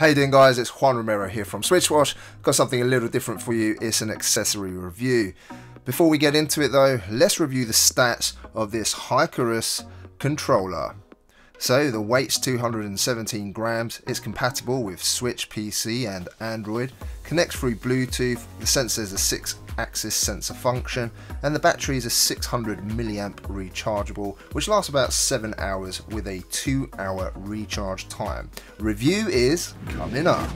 How you doing, guys? It's Juan Romero here from SwitchWatch. Got something a little different for you. It's an accessory review. Before we get into it though, let's review the stats of this Hycarus controller. So the weight's 217 grams, it's compatible with Switch, PC and Android, connects through Bluetooth, the sensor is a 6-axis sensor function, and the battery is a 600 milliamp rechargeable, which lasts about 7 hours with a 2-hour recharge time. Review is coming up.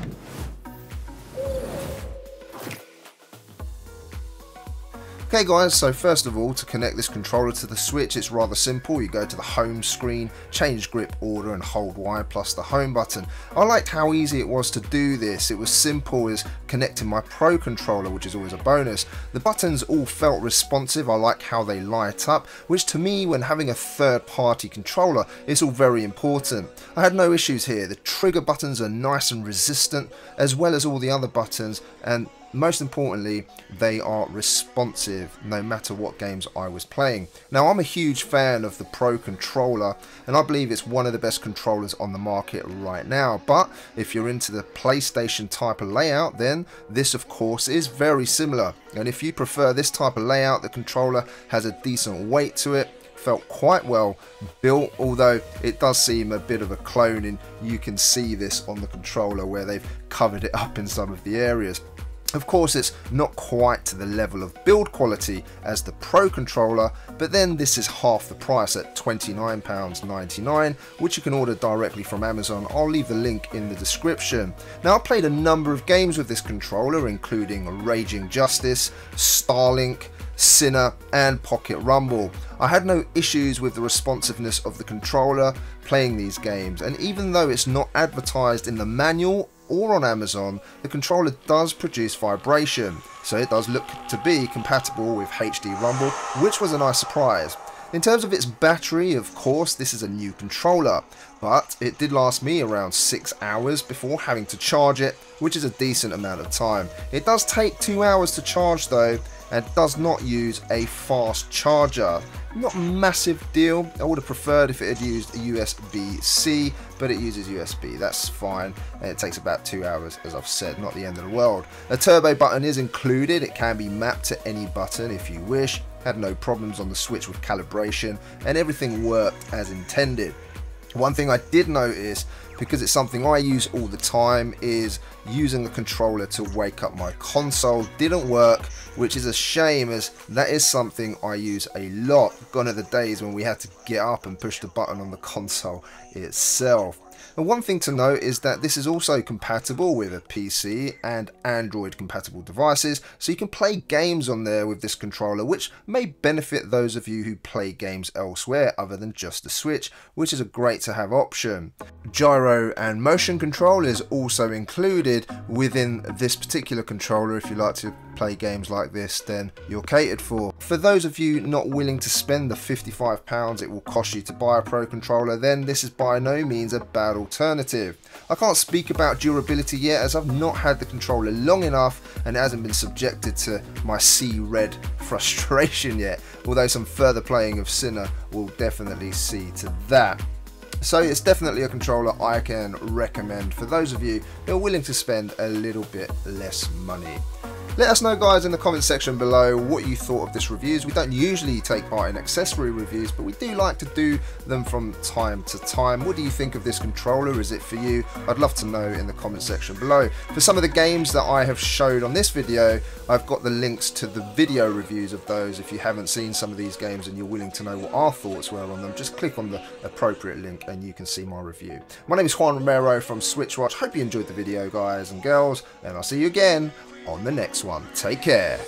Okay guys, so first of all, to connect this controller to the Switch, it's rather simple. You go to the home screen, change grip order and hold Y plus the home button. I liked how easy it was to do this. It was simple as connecting my Pro controller, which is always a bonus. The buttons all felt responsive. I like how they light up, which to me, when having a third-party controller, is all very important. I had no issues here. The trigger buttons are nice and resistant, as well as all the other buttons, and most importantly, they are responsive no matter what games I was playing. Now, I'm a huge fan of the Pro controller, and I believe it's one of the best controllers on the market right now. But if you're into the PlayStation type of layout, then this of course is very similar. And if you prefer this type of layout, the controller has a decent weight to it. Felt quite well built, although it does seem a bit of a clone, and you can see this on the controller where they've covered it up in some of the areas. Of course, it's not quite to the level of build quality as the Pro controller, but then this is half the price at £29.99, which you can order directly from Amazon. I'll leave the link in the description. Now, I've played a number of games with this controller, including Raging Justice, Starlink, Sinner and Pocket Rumble. I had no issues with the responsiveness of the controller playing these games, and even though it's not advertised in the manual or on Amazon, the controller does produce vibration, so it does look to be compatible with HD Rumble, which was a nice surprise. In terms of its battery, of course, this is a new controller, but it did last me around 6 hours before having to charge it, which is a decent amount of time. It does take 2 hours to charge though, and does not use a fast charger. Not a massive deal. I would have preferred if it had used a USB-C, but it uses USB. That's fine, and it takes about 2 hours, as I've said, not the end of the world. A turbo button is included. It can be mapped to any button if you wish. Had no problems on the Switch with calibration, and everything worked as intended. One thing I did notice, because it's something I use all the time, is using the controller to wake up my console didn't work, which is a shame, as that is something I use a lot. Gone are the days when we had to get up and push the button on the console itself. And one thing to note is that this is also compatible with a PC and Android compatible devices, so you can play games on there with this controller, which may benefit those of you who play games elsewhere other than just the Switch, which is a great to have option. Gyro and motion control is also included within this particular controller. If you like to play games like this, then you're catered for. For those of you not willing to spend the £55 it will cost you to buy a Pro controller, then this is by no means a bad alternative. I can't speak about durability yet, as I've not had the controller long enough and it hasn't been subjected to my C-Red frustration yet, although some further playing of Sinner will definitely see to that. So it's definitely a controller I can recommend for those of you who are willing to spend a little bit less money. Let us know, guys, in the comment section below what you thought of this reviews. We don't usually take part in accessory reviews, but we do like to do them from time to time. What do you think of this controller? Is it for you? I'd love to know in the comment section below. For some of the games that I have showed on this video, I've got the links to the video reviews of those. If you haven't seen some of these games and you're willing to know what our thoughts were on them, just click on the appropriate link and you can see my review. My name is Juan Romero from SwitchWatch. Hope you enjoyed the video, guys and girls, and I'll see you again on the next one. Take care.